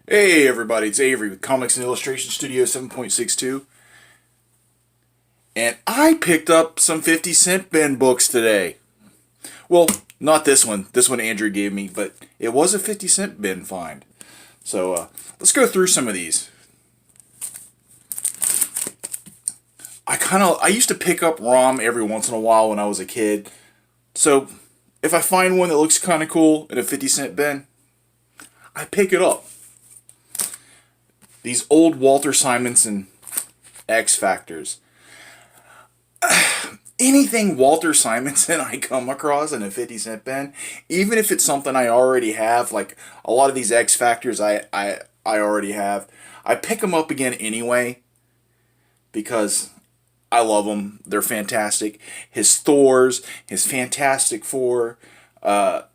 Hey everybody, it's Avery with Comics and Illustration Studio 7.62, and I picked up some 50 cent bin books today. Well, not this one. This one Andrew gave me, but it was a 50 cent bin find. So let's go through some of these. I used to pick up ROM every once in a while when I was a kid. So if I find one that looks kind of cool in a 50 cent bin, I pick it up. These old Walter Simonson X Factors. Anything Walter Simonson I come across in a 50 cent bin, even if it's something I already have, like a lot of these X Factors I already have, I pick them up again anyway because I love them. They're fantastic. His Thors, his Fantastic Four, the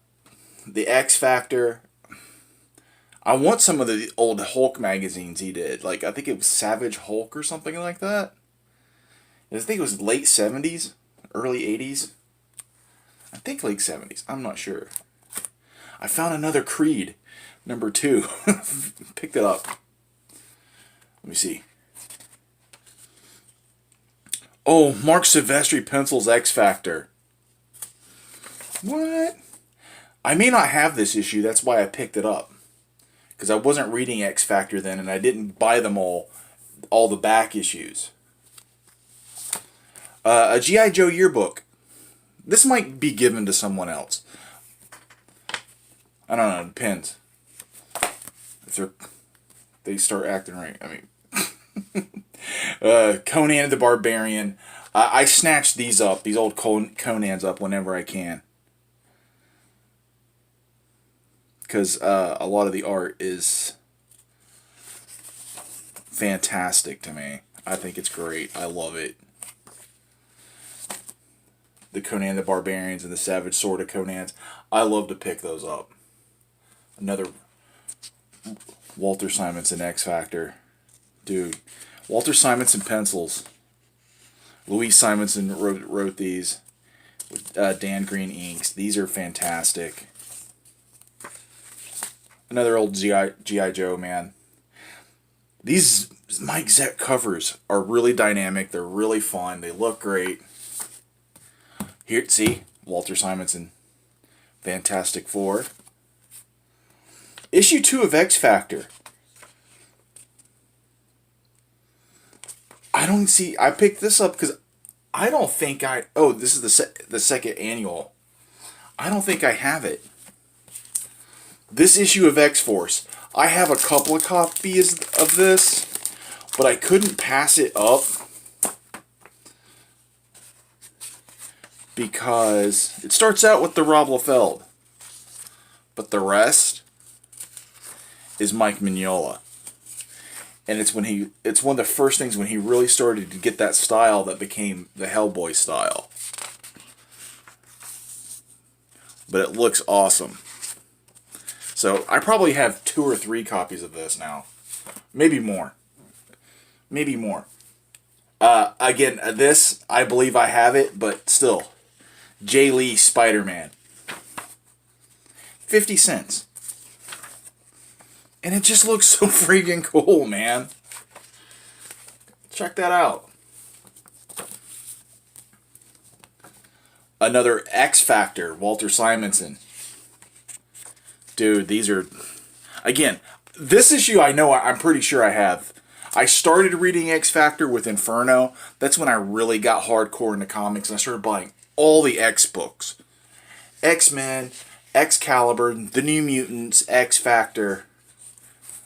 X Factor. I want some of the old Hulk magazines he did. Like, I think it was Savage Hulk or something like that. I think it was late 70s, early 80s. I think late 70s. I'm not sure. I found another Creed, number 2. Picked it up. Let me see. Oh, Mark Silvestri pencils X Factor. What? I may not have this issue. That's why I picked it up. Because I wasn't reading X Factor then, and I didn't buy them all the back issues. A G.I. Joe yearbook. This might be given to someone else. I don't know, it depends. If they start acting right. I mean, Conan the Barbarian. I snatch these up, these old Conans up whenever I can. Because a lot of the art is fantastic to me. I think it's great. I love it. The Conan the Barbarians and the Savage Sword of Conans. I love to pick those up. Another Walter Simonson X Factor. Dude. Walter Simonson pencils. Louise Simonson wrote these with Dan Green inks. These are fantastic. Another old G.I. Joe, man. These Mike Zeck covers are really dynamic. They're really fun. They look great. Here, see? Walter Simonson. Fantastic Four. Issue 2 of X Factor. I picked this up because I don't think oh, this is the second annual. I don't think I have it. This issue of X-Force. I have a couple of copies of this, but I couldn't pass it up because it starts out with the Rob Liefeld, but the rest is Mike Mignola. And it's one of the first things when he really started to get that style that became the Hellboy style. But it looks awesome. So I probably have 2 or 3 copies of this now. Maybe more. Maybe more. Again, this, I believe I have it, but still. Jay Lee Spider-Man. 50 cents. And it just looks so freaking cool, man. Check that out. Another X Factor, Walter Simonson. Dude, these are... Again, this issue I'm pretty sure I have. I started reading X Factor with Inferno. That's when I really got hardcore into comics, and I started buying all the X books. X-Men, Excalibur, The New Mutants, X Factor,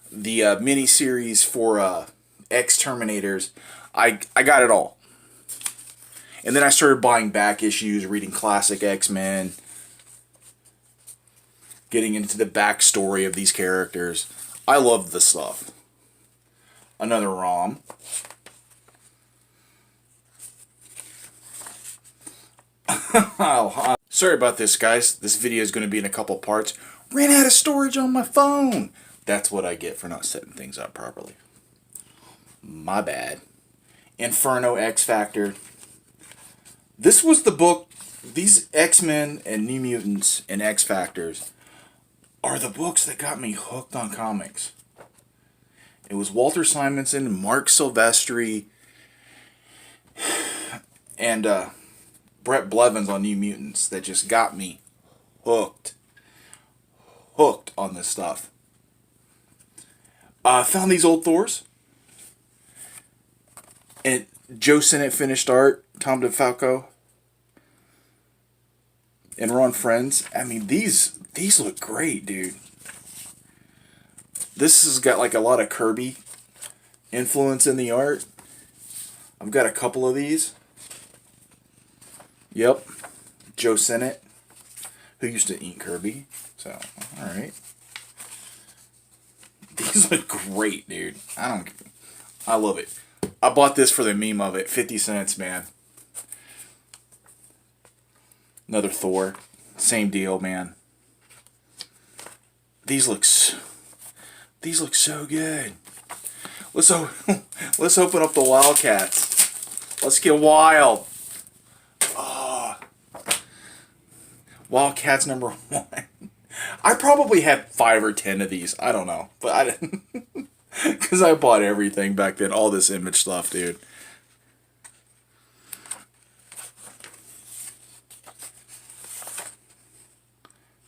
the miniseries for X-Terminators. I got it all. And then I started buying back issues, reading classic X-Men, getting into the backstory of these characters. I love this stuff. Another ROM. Sorry about this, guys. This video is going to be in a couple parts. Ran out of storage on my phone. That's what I get for not setting things up properly. My bad. Inferno X Factor. This was the book. These X-Men and New Mutants and X Factors are the books that got me hooked on comics. It was Walter Simonson, Mark Silvestri, and Brett Blevins on New Mutants that just got me hooked. Hooked on this stuff. Found these old Thors. And Joe Sinnott finished art, Tom DeFalco, and Ron Friends. I mean, these look great, dude. This has got like a lot of Kirby influence in the art. I've got a couple of these. Yep. Joe Sinnott, who used to ink Kirby. So, alright. These look great, dude. I love it. I bought this for the meme of it. 50 cents, man. Another Thor. Same deal, man. These look so good. Let's open up the Wildcats. Let's get wild. Oh. Wildcats number 1. I probably had 5 or 10 of these. I don't know, but I didn't, because I bought everything back then. All this Image stuff, dude.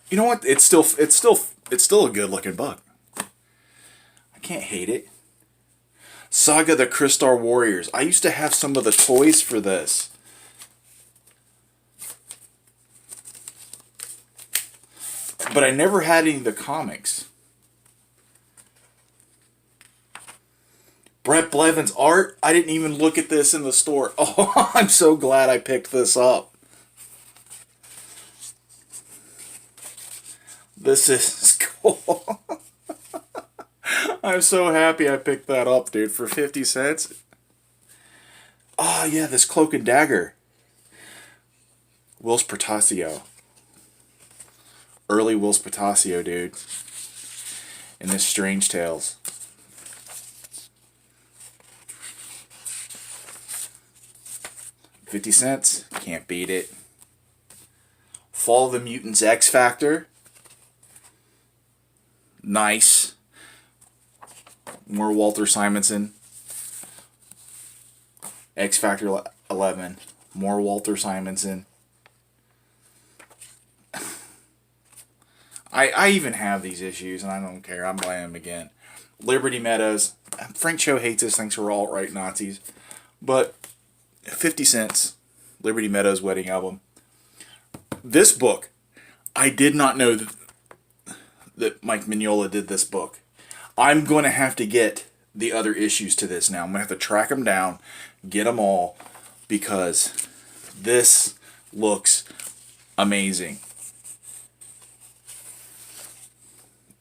You know what? It's still a good looking book. I can't hate it. Saga the Crystar Warriors. I used to have some of the toys for this. But I never had any of the comics. Brett Blevins art. I didn't even look at this in the store. Oh, I'm so glad I picked this up. This is cool. I'm so happy I picked that up, dude, for 50 cents. Oh, yeah, this Cloak and Dagger. Whilce Portacio. Early Whilce Portacio, dude. In this Strange Tales. $0.50. Can't beat it. Fall of the Mutants X Factor. Nice. More Walter Simonson. X Factor 11. More Walter Simonson. I even have these issues, and I don't care. I'm buying them again. Liberty Meadows. Frank Cho hates us, thinks we're alt-right Nazis. But 50 cents. Liberty Meadows wedding album. This book, I did not know that Mike Mignola did this book. I'm going to have to get the other issues to this now. I'm going to have to track them down, get them all, because this looks amazing.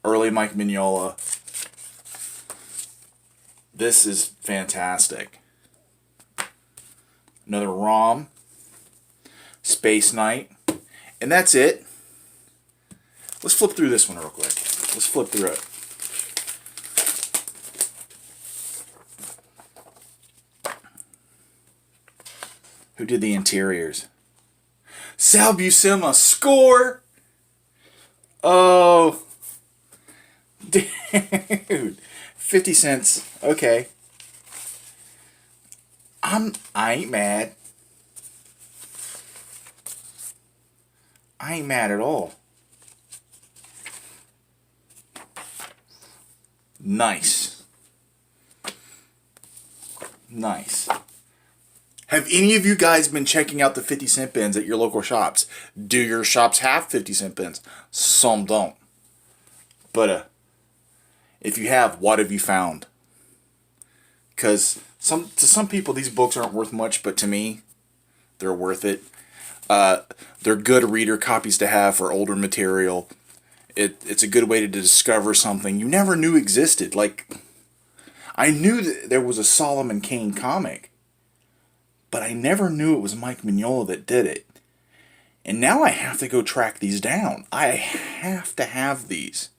Early Mike Mignola. This is fantastic. Another ROM. Space Knight. And that's it. Let's flip through this one real quick. Let's flip through it. Who did the interiors? Sal Buscema. Score! Oh. Dude. 50 cents. Okay. I ain't mad. I ain't mad at all. Nice. Nice. Have any of you guys been checking out the 50 cent bins at your local shops? Do your shops have 50 cent bins? Some don't. But if you have, what have you found? Because to some people these books aren't worth much, but to me, they're worth it. They're good reader copies to have for older material. It's a good way to discover something you never knew existed. Like, I knew that there was a Solomon Kane comic, but I never knew it was Mike Mignola that did it. And now I have to go track these down. I have to have these.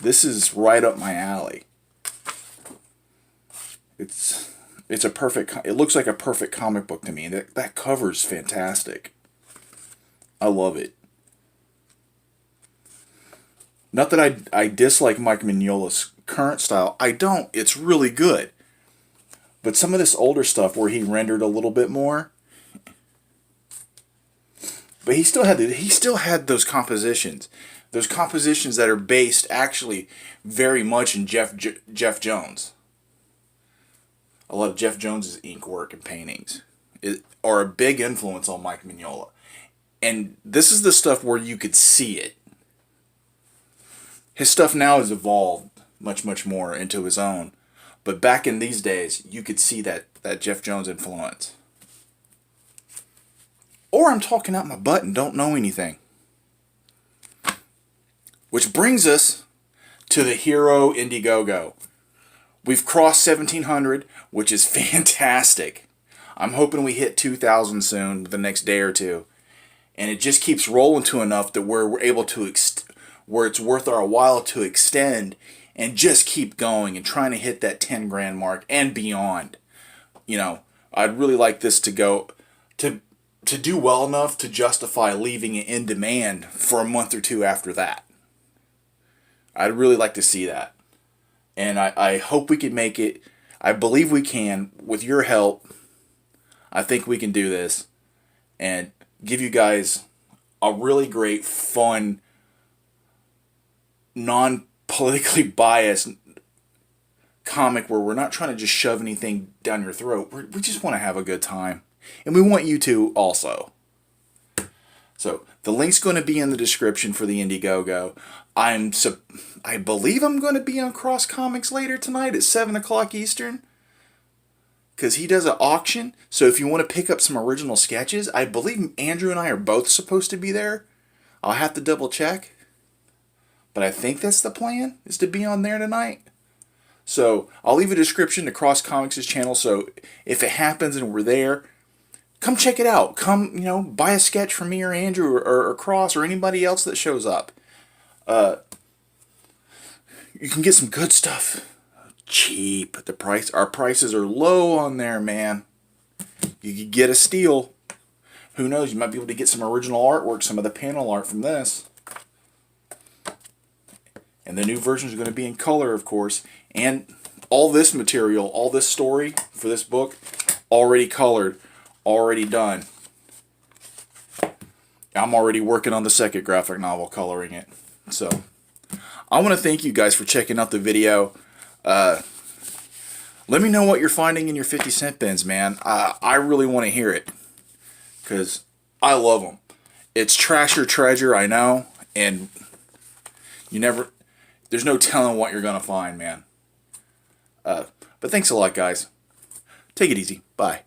This is right up my alley. It's a perfect. It looks like a perfect comic book to me. That cover's fantastic. I love it. Not that I dislike Mike Mignola's current style. I don't. It's really good. But some of this older stuff where he rendered a little bit more, but he still had those compositions. Those compositions that are based actually very much in Jeff Jones. A lot of Jeff Jones's ink work and paintings are a big influence on Mike Mignola. And this is the stuff where you could see it. His stuff now has evolved much, much more into his own. But back in these days, you could see that Jeff Jones influence. Or I'm talking out my butt and don't know anything. Which brings us to the Hero Indiegogo. We've crossed 1,700, which is fantastic. I'm hoping we hit 2,000 soon, the next day or two. And it just keeps rolling to enough that we're able to, where it's worth our while to extend and just keep going and trying to hit that 10 grand mark and beyond. You know, I'd really like this to go, to do well enough to justify leaving it in demand for a month or two after that. I'd really like to see that. And I hope we can make it. I believe we can. With your help, I think we can do this and give you guys a really great, fun, non-politically biased comic where we're not trying to just shove anything down your throat. We just want to have a good time. And we want you to also. So the link's going to be in the description for the Indiegogo. I believe I'm going to be on Cross Comics later tonight at 7 o'clock Eastern. Because he does an auction. So if you want to pick up some original sketches, I believe Andrew and I are both supposed to be there. I'll have to double check. But I think that's the plan, is to be on there tonight. So I'll leave a description to Cross Comics' channel. So if it happens and we're there, come check it out. Come, buy a sketch from me or Andrew or Cross or anybody else that shows up. You can get some good stuff. Cheap. Our prices are low on there, man. You could get a steal. Who knows? You might be able to get some original artwork, some of the panel art from this. And the new version is going to be in color, of course. And all this material, all this story for this book, already colored, already done. I'm already working on the second graphic novel, coloring it. So, I want to thank you guys for checking out the video. Let me know what you're finding in your 50-cent bins, man. I really want to hear it. Because I love them. It's trash or treasure, I know. And there's no telling what you're going to find, man. But thanks a lot, guys. Take it easy. Bye.